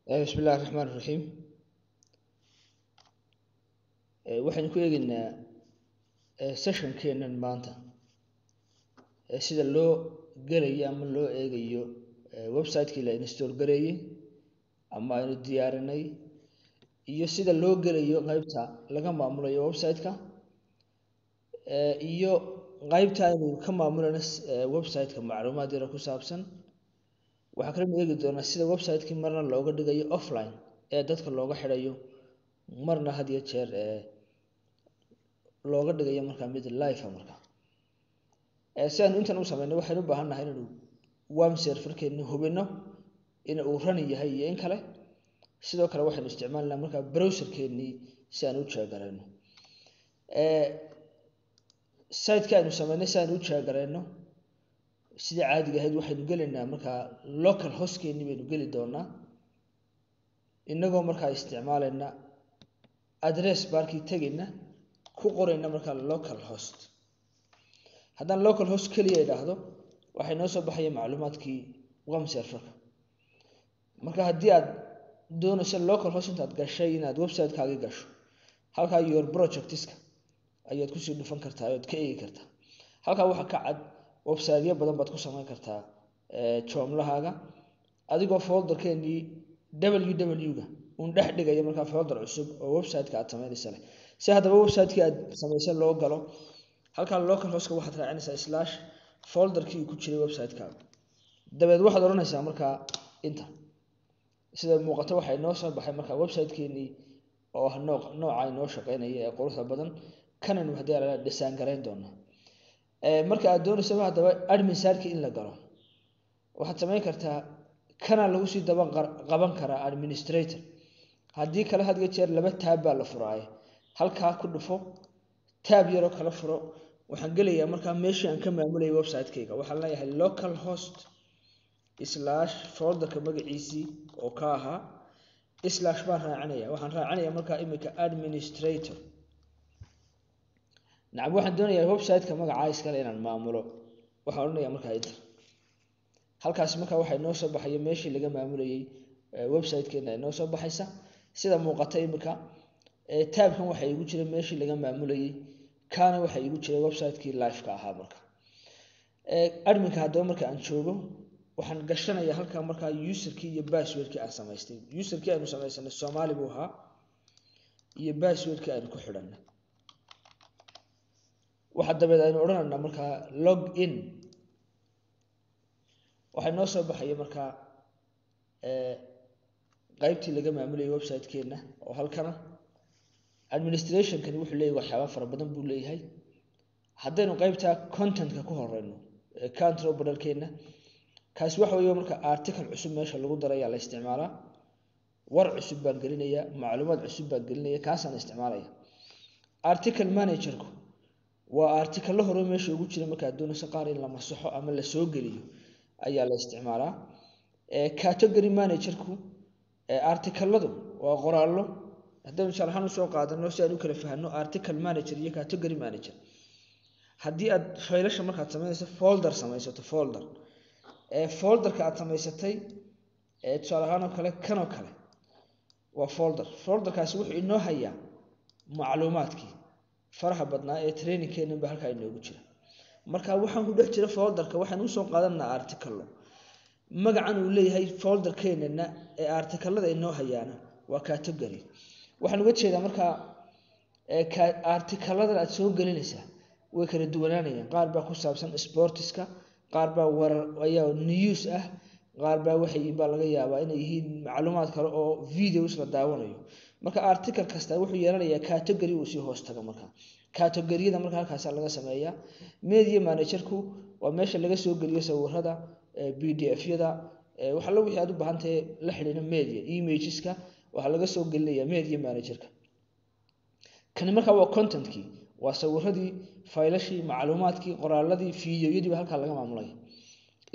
بسم الله الرحمن الرحيم. waxaan ku eegaynaa session-keenan maanta sida loo galayo ama loo eegayo website-kii la install gareeyay ama aynu diyaarinay iyo sida loo galayo qaybta laga maamulayo website-ka iyo qaybta aynu ka maamulayno website-ka macluumaad yar ku saabsan. waxaan kala eegi doonaa sida website-kii marna looga dhigayo offline ee dadka looga xirayo marna had iyo jeer looga dhigayo markaa mid live marka si aan intan u sameeyno waxaan u baahanahay inuu web server-keenu hubino in uu run yahay iyo in kale sidoo kale waxaan isticmaalnaa markaa browser-keeni si aan u jeegareyno site-ka aynu sameeynay si aan u jeegareyno sida caadiga ahayd waxaynu gelaynaa markaa local host-keeni baynu geli doonaa inagoo markaa isticmaalayna address barkii tagayna ku qorayna markaa local host. haddaan local host kaliya idhaahdo waxay noo soo baxaya macluumaadkii web server-ka. marka haddii aad doonayso local host intaad gashay inaad website-kaaga gasho halkaa your projects-ka ayaad kusii dhufan kartaa ayaad ka eegi kartaa. halkaa waxaa ka cad website-yo badan baad ku samayn kartaa joomlahaaga adigoo folder-keenii www-ga un dhex dhigaya markaa folder cusub oo website-ka aad samaynaysa leh. si haddaba website-kii aad samaysay loo galo halkaa local host-ka waxaad raacinaysaa / folder-kii ku jiray website-kaaga dabeed waxaad oranaysaa markaa inta sida muuqato waxay noo soo baxay markaa website-keenii oo nooca inoo shaqeynaya ee quruxda badan kananu haddii aan la design gareyn doonaa. marka aad doonayso haddaba admin side-kii in la galo waxaad samayn kartaa kana lagu sii daba qaban karaa administrator haddii kale had iyo jeer laba tab baa la furaay halkaa ku dhufo tab yaro kala furo waxaan gelayaa markaa meeshii aan ka maamulay website-kayga waxaan leeyahay local host / folder-ka magaciisii oo ka ahaa / baan raacinayaa waxaan raacinayaa markaa imika administrator. nacam waxaan doonayaa website-ka magacaa iskale inaan maamulo waxaan oranayaa markaa enter. halkaas markaa waxay noo soo baxaya meeshii laga maamulayay website-keena ay noo soo baxaysa sida muuqata imika tab-kan waxa igu jira meeshii laga maamulayay kana waxa igu jira website-kii live-ka ahaa marka admin-ka haddaba marka aan joogo waxaan gashanayaa halkaa markaa user-kii iyo password-kii aan samaystay. user-kii aynu samaysanay Soomaali buu ahaa iyo password-kii aynu ku xidhanay. waxa dabeed aynu oranaynaa markaa log in waxay noo soo baxaya markaa qaybtii laga maamulayay website-keena oo halkana administration-kani wuxuu leeyahay waxyaabo fara badan buu leeyahay. haddaynu qaybta content-ka ku horeyno control panel-keena kaas waxa weeye marka article cusub meesha lagu daray ayaa la isticmaalaa war cusub baan gelinayaa macluumaad cusub baan gelinayaa kaasaan isticmaalaya. article manager-ku waa article hore meesha ugu jira marka doonayso qaar in la masaxo ama la soo geliyo ayaa la isticmaalaa. category manager-ku article-ladu waa qoraallo haddii sharaxan u soo qaadano si aan u kala fahanno article manager iyo category manager. haddii aad faylasha markaad samaynayso folder samaysato folder-ka aad samaysatay tusaale ahaan oo kale kan oo kale waa folder-kaasi wuxuu inoo hayaa macluumaadkii faraha badnaa ee training-keena ba halkaa inoogu jira. marka waxaan ku dhex jira folder-ka waxaan u soo qaadanaa article magacan uu leeyahay folder-keenana ee article-lada inoo hayaana waa category. waxaan uga jeedaa markaa article-lada aad soo gelinaysaa way kala duwanaanayaan qaar baa ku saabsan sports-ka qaar baa warar ayaa news ah qaar baa baa laga yaabaa inay yihiin macluumaad kale oo videos la daawanayo. marka article kasta wuxuu yeelanayaa category uu si hoos tago markaa category-da markaa halkaas laga sameeyaa. media manager-ku waa meesha laga soo geliyo sawirrada pdf-yada waxa la wixii aad u baahantahay la xiriirina media images-ka waxa laga soo gelinayaa media manager-ka. kan markaa waa content-kii waa sawirradii faylashii macluumaadkii qoraalladii fiidiyoyadii halkaa laga maamulay.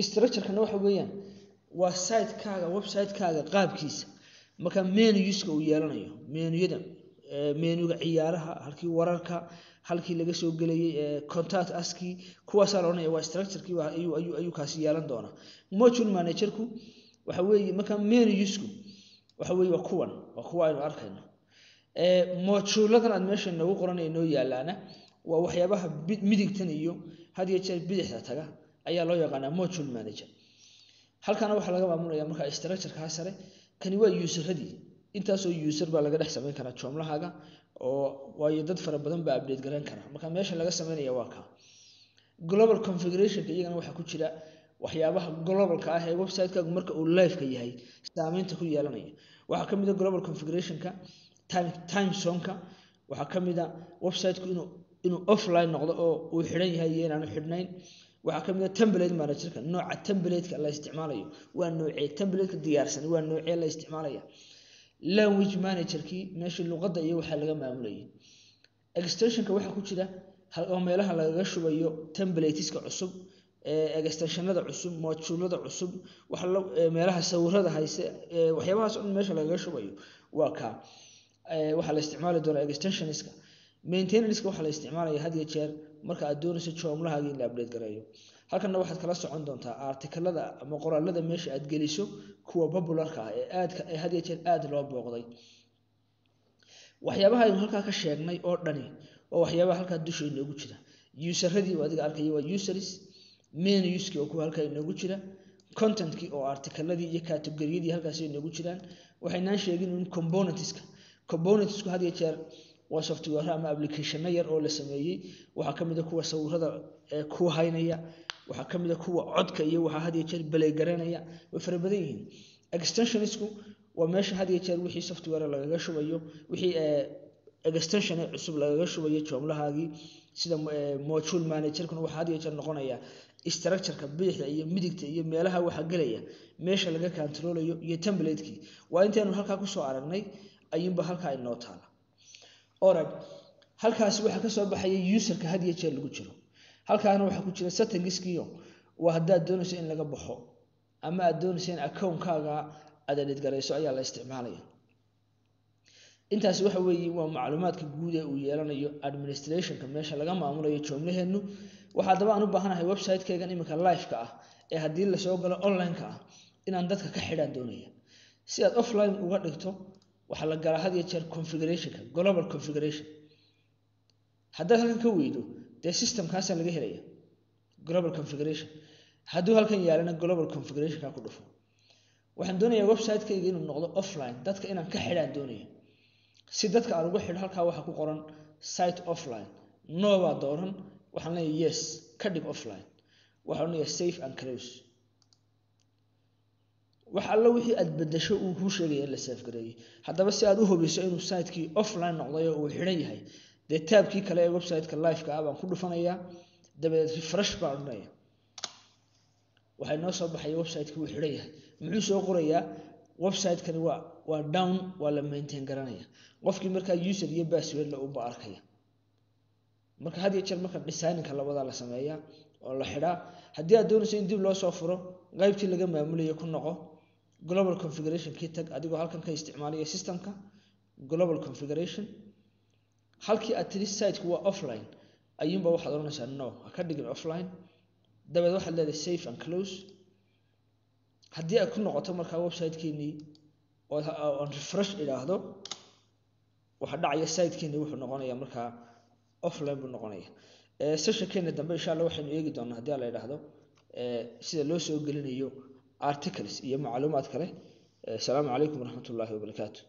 structure-kana waxa weeyaan waa site-kaaga website-kaaga qaabkiisa marka menus-ka uu yeelanayo menu-yada menuga ciyaaraha halkii wararka halkii laga soo gelayay contact us-kii kuwaas la oranaya waa structure-kii ayuu kaasi yeelan doonaa. module manager-ku waxa weeye marka menus-ku waxa weeye waa kuwa aynu arkayno moduuladan aad meesha nagu qoranayno yaalaana waa waxyaabaha midigtan iyo had iyo jeer bidixda taga ayaa loo yaqaanaa module manager halkana waxa laga maamulaya marka structure-ka sare kani waa user-radii intaas oo user baa laga dhex sameyn karaa joomlahaaga oo waayo dad fara badan baa update garan kara marka meesha laga sameynaya waa ka global configuration iyagana waxa ku jira waxyaabaha global-ka ah ee website-kaagu marka uu live-ka yahay saameynta ku yeelanaya waxa kamid ah global configuration-ka time zone-ka waxa kamid ah website-ku inuu offline noqdo oo uu xiran yahay iyo inaanu xidhnayn waxa kamid ah template manager-ka nooca template-ka la isticmaalayo waa noocee template-ka diyaarsan waa noocee la isticmaalaya language manager-ki meesha luqadda iyo waxa laga maamulayay extension-ka waxa ku jira oo meelaha laga shubayo templates-ka cusub extensionada cusub module-ada cusub waxa meelaha sawirada hayse waxyaabahaas oo meesha laga shubayo waa ka waxa la isticmaali doonaa extensions-ka maintenance-ka waxa la isticmaalaya had iyo jeer marka aad doonayso joomlahaaga in la update gareeyo halkana waxaad kala socon doontaa article-ada ama qoraalada meesha aad geliso kuwa popular-ka ah ee had iyo jeer aad loo booqday waxyaabaha aynu halka ka sheegnay oo dhani oo waxyaabaha halka dusha inoogu jira user-radii adiga arkay waa users menus-ki oo kuwa halka inoogu jira content-ki oo article-ladii iyo category-yadii halkaas inoogu jiraan waxaynaan sheegin in components-ku had iyo jeer waa software ama application yar oo la sameeyay waxa kamid ah kuwa sawirada ku haynaya waxa kamid ah kuwa codka iyo waxa had iyo jeer play garanaya way fara badan yihiin extensions-ku waa meesha had iyo jeer wixii software lagaga shubayo wixii extension cusub lagaga shubayo joomlahaagii sida module manager-kuna waxa had iyo jeer noqonaya structure-ka bidixda iyo midigta iyo meelaha waxa galaya meesha laga controlayo iyo template-kii waa intaanu halka ku soo aragnay ayuunba halka ay noo taala alright halkaas waxa ka soo baxay user-ka had iyo jeer lagu jiro halkaana waxa ku jira settings-kiyo waa hadaa doonayso in laga baxo ama aad doonayso in account-kaaga aad edit gareyso ayaa la isticmaalaya intaas waxa weeye waa macluumaadka guud ee uu yeelanayo administration-ka meesha laga maamulayo joomlaheenu waxa daba aan u baahanahay website-kaygan imika live-ka ah ee hadii la soo galo online-ka ah inaan dadka ka xidhaan doonaya si aad offline uga dhigto waxa la galaa had iyo jeer configuration-ka global configuration haddii halkan ka weydo dee system-kaas laga helaya global configuration haddii halkan yaalana global configuration-ka ku dhufo waxaan doonayaa website-kayga inuu noqdo offline dadka inaan ka xidhaan doonaya si dadka aan ugu xidho halka waxa ku qoran site offline no baa dooran waxaan leeyahay yes ka dhig offline waxaan leeyahay save and close wax alla wixii aad bedesho uu ku sheegay in la save gareeyay haddaba si aad u hubiso inuu site-kii offline noqday oo uu xiran yahay dee tab-kii kale ee website-ka live-ka ah baan ku dhufanayaa dabadeed refresh baan odhanaya waxay noo soo baxay website-kii uu xiran yahay muxuu soo qorayaa website-kani waa down waa la maintain garanaya qofkii markaa user iyo password la uba arkaya marka had iyo jeer marka design-ka labada la sameeyaa oo la xidhaa haddii aad doonayso in dib loo soo furo qaybtii laga maamulayo ku noqo global configuration kii tag adigoo halkan ka isticmaalaya system-ka global configuration halkii aad tiri site-ku waa offline ayuunba waxaad oranaysaa no ha ka dhigin offline dabadeed waxaad leedahay save and close haddii aad ku noqoto markaa website-keenii oo refresh idhaahdo waxa dhacaya site-keenii wuxuu noqonayaa markaa offline buu noqonaya session-keena dambe insha Allah waxaynu eegi doonaa haddii la yiraahdo sida loo soo gelinayo articles iyo macluumaad kale. Assalaamu calaykum waraxmatullaahi wabarakaatuh.